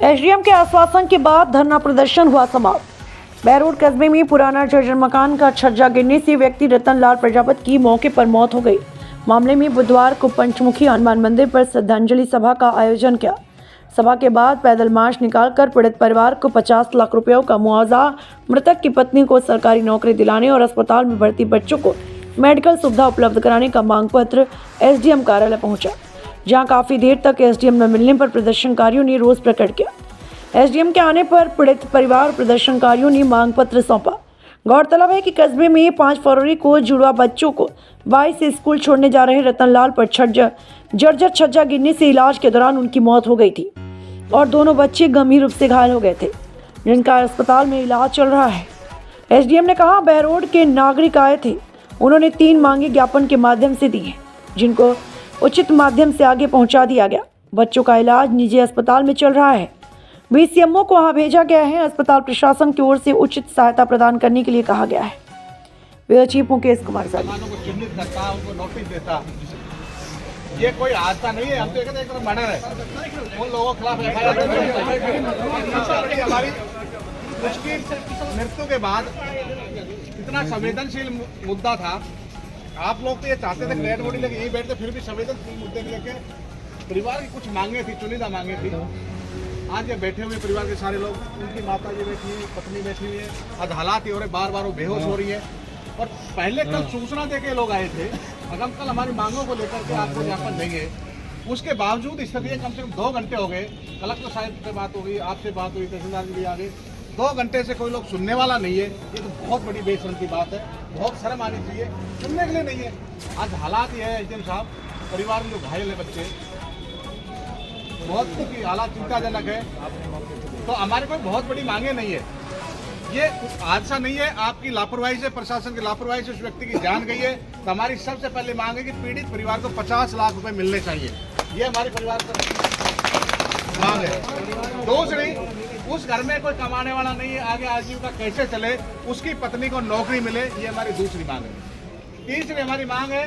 SDM के आश्वासन के बाद धरना प्रदर्शन हुआ समाप्त। बहरोड कस्बे में पुराना जर्जर मकान का छज्जा गिरने से व्यक्ति रतन लाल प्रजापति की मौके पर मौत हो गई। मामले में बुधवार को पंचमुखी हनुमान मंदिर पर श्रद्धांजलि सभा का आयोजन किया। सभा के बाद पैदल मार्च निकालकर पीड़ित परिवार को 50 लाख रुपयों का मुआवजा, मृतक की पत्नी को सरकारी नौकरी दिलाने और अस्पताल में भर्ती बच्चों को मेडिकल सुविधा उपलब्ध कराने का मांग पत्र एसडीएम कार्यालय पहुंचा, जहां काफी देर तक एसडीएम न मिलने पर प्रदर्शनकारियों ने रोष प्रकट किया। एसडीएम के आने पर पीड़ित परिवार प्रदर्शनकारियों ने मांग पत्र सौंपा। गौरतलब है कि कस्बे में 5 फरवरी को जुड़वा बच्चों को 22 से स्कूल छोड़ने जा रहे रतन लाल पर जर्जर छज्जा गिरने से इलाज के दौरान उनकी मौत हो गई थी और दोनों बच्चे गंभीर रूप से घायल हो गए थे, जिनका अस्पताल में इलाज चल रहा है। एसडीएम ने कहा, बहरोड के नागरिक आए थे, उन्होंने 3 मांगे ज्ञापन के माध्यम से दी हैं, जिनको उचित माध्यम से आगे पहुंचा दिया गया। बच्चों का इलाज निजी अस्पताल में चल रहा है। बीसीएमओ को वहां भेजा गया है। अस्पताल प्रशासन की ओर से उचित सहायता प्रदान करने के लिए कहा गया है। ब्यूरो चीफ मुकेश कुमार साहब को चिन्हित करता, उनको नोटिस देता, ये कोई हादसा नहीं है। हम तो कहते हैं मर्डर है। उन लोगों के खिलाफ एफआईआर हमारी उसकी मृत्यु के बाद इतना संवेदनशील मुद्दा था। आप लोग तो ये चाहते थे डेड बॉडी लेके यही बैठते, फिर भी संवेदनशील मुद्दे लेके परिवार की कुछ मांगे थी, चुनिंदा मांगे थी। आज ये बैठे हुए परिवार के सारे लोग, उनकी माता जी बैठी हुई, पत्नी बैठी हुई है, आज हालात ही हो रहे, बार बार वो बेहोश हो रही है। और पहले कल सूचना देके लोग आए थे, अगर कल हमारी मांगों को लेकर के आपको ज्ञापन देंगे, उसके बावजूद स्थिति कम से कम 2 घंटे हो गए। कलेक्टर साहब से बात हो गई, आपसे बात हुई, तहसीलदार जी भी आ गए। 2 घंटे से कोई लोग सुनने वाला नहीं है। ये तो बहुत बड़ी बेशर्म की बात है, बहुत शर्म आनी चाहिए। सुनने के लिए नहीं है। आज हालात ये है एसडीएम साहब, परिवार में जो घायल है बच्चे, बहुत की हालात चिंताजनक है। तो हमारे कोई बहुत बड़ी मांगे नहीं है। ये हादसा नहीं है, आपकी लापरवाही से, प्रशासन की लापरवाही से उस व्यक्ति की जान गई है। तो हमारी सबसे पहले मांग है कि पीड़ित परिवार को 50 लाख रुपए मिलने चाहिए। ये हमारे परिवार का मांग है। दूसरी, उस घर में कोई कमाने वाला नहीं है, आगे आजीविका कैसे चले, उसकी पत्नी को नौकरी मिले, ये हमारी दूसरी मांग है। तीसरी हमारी मांग है,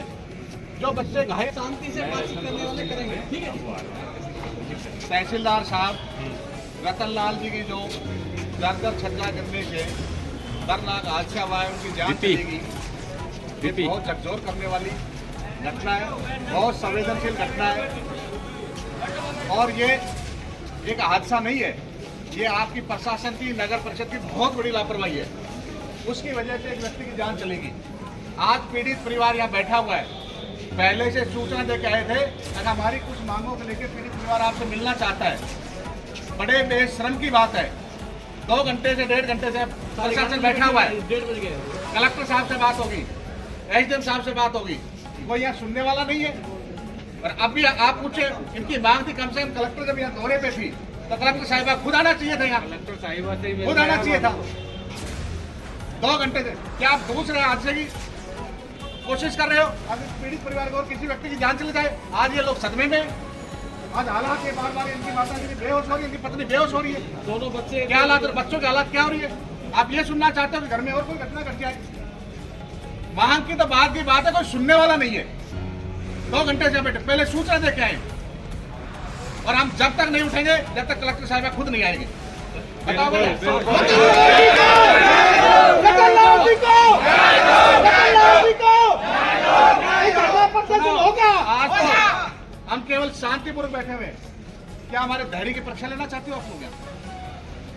जो बच्चे घायल, शांति से बातचीत करने वाले करेंगे, ठीक है। तहसीलदार साहब रतन लाल जी की जो जर्जर छज्जा गिरने से दर्दनाक हादसा हुआ है, उनकी जान चलेगी। ये बहुत झकझोर करने वाली घटना है, बहुत संवेदनशील घटना है। और ये एक हादसा नहीं है, ये आपकी प्रशासन की, नगर परिषद की बहुत बड़ी लापरवाही है। उसकी वजह से एक व्यक्ति की जान चलेगी। आज पीड़ित परिवार यहाँ बैठा हुआ है, पहले से सूचना देके आए थे, अगर हमारी कुछ मांगों को लेकर पीड़ित परिवार आपसे मिलना चाहता है। बड़े बेशर्म की बात है। 2 घंटे से 1.5 घंटे से प्रशासन बैठा हुआ है। 1:30 बज गए। कलेक्टर साहब से बात होगी, एसडीएम साहब से बात होगी, कोई यहाँ सुनने वाला नहीं है। और अब भी आप पूछे, इनकी मांग थी, कम से कम कलेक्टर जब यहाँ दौरे पे थी तो कलेक्टर साहिबा खुद आना चाहिए था। यहाँ कलेक्टर साहिबा से खुद आना चाहिए था। 2 घंटे से क्या आप दूसरे हादसे की कोशिश कर रहे हो? अब पीड़ित परिवार को और किसी व्यक्ति की जान चली जाए। आज ये लोग सदमे में, आज हालात ये बार बार, इनकी माता जी बेहोश हो रही है, इनकी पत्नी बेहोश हो रही है, दोनों बच्चे क्या हालात, बच्चों के हालात क्या हो रही है। आप ये सुनना चाहते हो कि घर में और कोई घटना घट जाए? मांग की तो बात की बात है, कोई सुनने वाला नहीं है। 2 घंटे से बैठे, पहले सूचना देके आए, और हम जब तक नहीं उठेंगे जब तक कलेक्टर साहब खुद नहीं आएंगे। बताओ आज तो हम केवल शांतिपूर्वक बैठे हुए। क्या हमारे धैर्य की परीक्षा लेना चाहते हो आप लोग?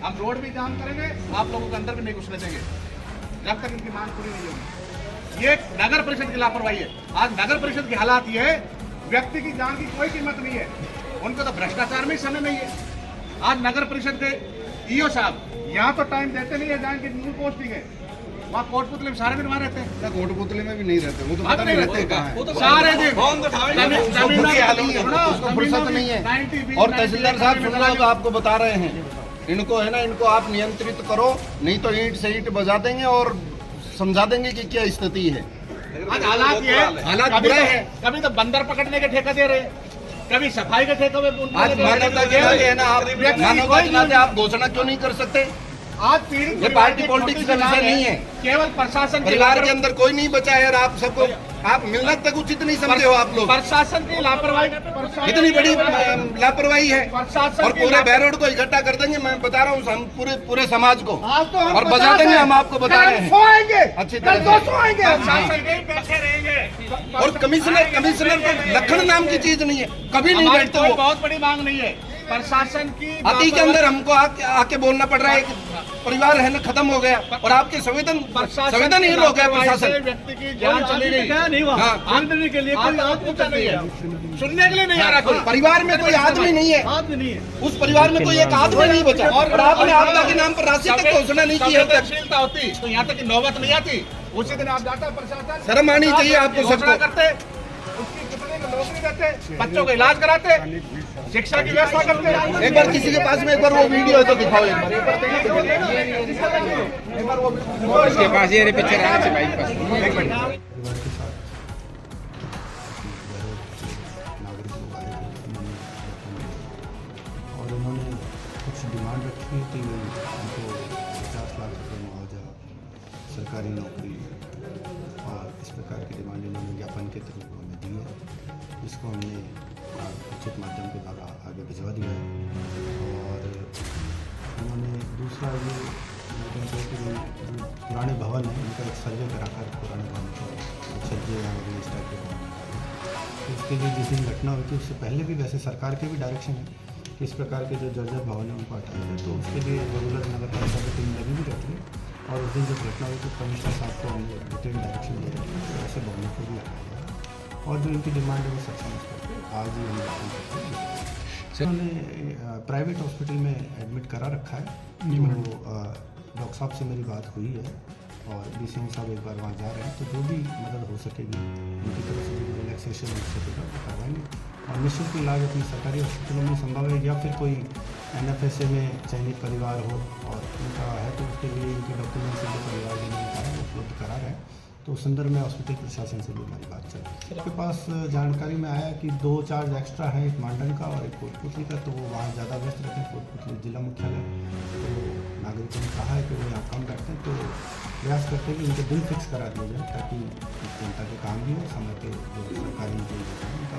हम रोड भी जाम करेंगे, आप लोगों के अंदर भी नहीं घुसने देंगे जब तक इनकी मांग पूरी नहीं होगी। ये नगर परिषद की लापरवाही है। आज नगर परिषद की हालात ये है, व्यक्ति की जान की कोई कीमत नहीं है। उनको तो भ्रष्टाचार में समय नहीं है। आज नगर परिषद के ईओ साहब यहाँ तो टाइम देते नहीं है, जहाँ की न्यू पोस्टिंग है, वहाँ कोटपुतली में सारे दिन वहाँ रहते हैं। कोटपुतली में भी नहीं रहते, वो तो पता नहीं रहते कहाँ है। वो तो सारे दिन फुर्सत नहीं है। और तहसीलदार साहब सुन लो, आपको बता रहे हैं, इनको है ना, इनको आप नियंत्रित करो, नहीं तो ईंट से ईंट बजा देंगे और समझा देंगे कि क्या स्थिति है। आज हालात ये है, हालात बुरे हैं। कभी तो बंदर पकड़ने के ठेका दे रहे, कभी सफाई के ठेके में। आज मानवता के नाते है ना, आप मानवता के नाते आप घोषणा क्यों नहीं कर सकते? आज पीड़ित, ये पार्टी पॉलिटिक्स का विषय नहीं है। केवल प्रशासन परिवार के अंदर कोई नहीं बचा है, और आप सबको, आप मिलना तक उचित नहीं समझे हो आप लोग। प्रशासन की लापरवाही कितनी बड़ी लापरवाही है। और पूरे बैरोड को इकट्ठा कर देंगे, मैं बता रहा हूँ, हम पूरे समाज को, और बजा देंगे। हम आपको बता रहे हैं अच्छी तरह से। और कमिश्नर को लखन नाम की चीज नहीं है, कभी नहीं बैठते वो। बहुत बड़ी मांग नहीं है प्रशासन की। अति के अंदर हमको आके बोलना पड़ रहा है कि परिवार है ना खत्म हो गया, और आपके संवेदनहीन हो गया प्रशासन। व्यक्ति की जान चली गई नहीं, वहाँ के लिए कोई नहीं है, सुनने के लिए नहीं आ रहा कोई। परिवार में कोई आदमी नहीं है, उस परिवार में कोई एक आदमी नहीं बचा। और आपने आपदा के नाम पर राशि तक घोषणा नहीं की है। संवेदनशीलता होती तो यहाँ तक की नौबत नहीं आती। उसी दिन आप जाता प्रशासन, शर्म आनी चाहिए आपको सबको। करते उसकी कितने नौकरी देते, बच्चों का इलाज कराते, शिक्षा की व्यवस्था करते। एक बार किसी के पास में एक बार वो वीडियो है तो दिखाओ एक बार वो इसके पास ये पिक्चर आना चाहिए बाइक पास। और उन्होंने कुछ डिमांड रखी कि उनको 50 लाख रुपये मुआवजा, सरकारी नौकरी और इस प्रकार की डिमांड इन्होंने ज्ञापन के थ्रू हमें दी है, जिसको हमने उचित माध्यम के द्वारा आगे भिजवा दिया है। और उन्होंने दूसरा ये कि पुराने भवन है उनका एक सर्वे कराकर पुराने भवन को छज्जे या इस टाइप के भवन तो उसके लिए जिस दिन घटना हुई थी उससे पहले भी वैसे सरकार के भी डायरेक्शन है कि इस प्रकार के जो जर्जर भवन है उनको हटाया जाए। तो उसके लिए रेगुलर नगर पालिका की टीम लगी भी रहती है, और उस दिन जब घटना हुई तो कमिश्नर साहब को हमने डिटेल डायरेक्शन दे रहे थे तो ऐसे भवनों को भी हटाया जाए। और जो इनकी डिमांड है वो सक्षम करके आज ही हम उन्होंने प्राइवेट हॉस्पिटल में एडमिट करा रखा है। तो डॉक्टर साहब से मेरी बात हुई है और DCM साहब एक बार वहाँ जा रहे हैं, तो जो भी मदद हो सकेगी उनकी तरफ से जो रिलैक्सेशन हो सकेगा वो करवाएंगे। और निःशुल्क इलाज अपनी सरकारी हॉस्पिटलों में संभव है, या फिर कोई NFSA में चयनित परिवार हो और उनका है तो उसके लिए इनके डॉक्यूमेंट्स जो परिवार जिन्होंने कहा है उपलब्ध करा रहे हैं। तो उस संदर्भ में हॉस्पिटल प्रशासन से भी हमारी बात चल रही है। सबके पास जानकारी में आया कि 2 चार्ज एक्स्ट्रा हैं, एक मांडन का और एक कोटपुतली का, तो वो वहाँ ज़्यादा व्यस्त रहते हैं। कोटपुतली जिला मुख्यालय, तो नागरिकों ने कहा है कि वो यहाँ कम बैठते हैं, तो प्रयास करते हैं कि उनके दिन फिक्स करा दिया जाए ताकि जनता के काम भी हो, समय पे जो सरकारी उनका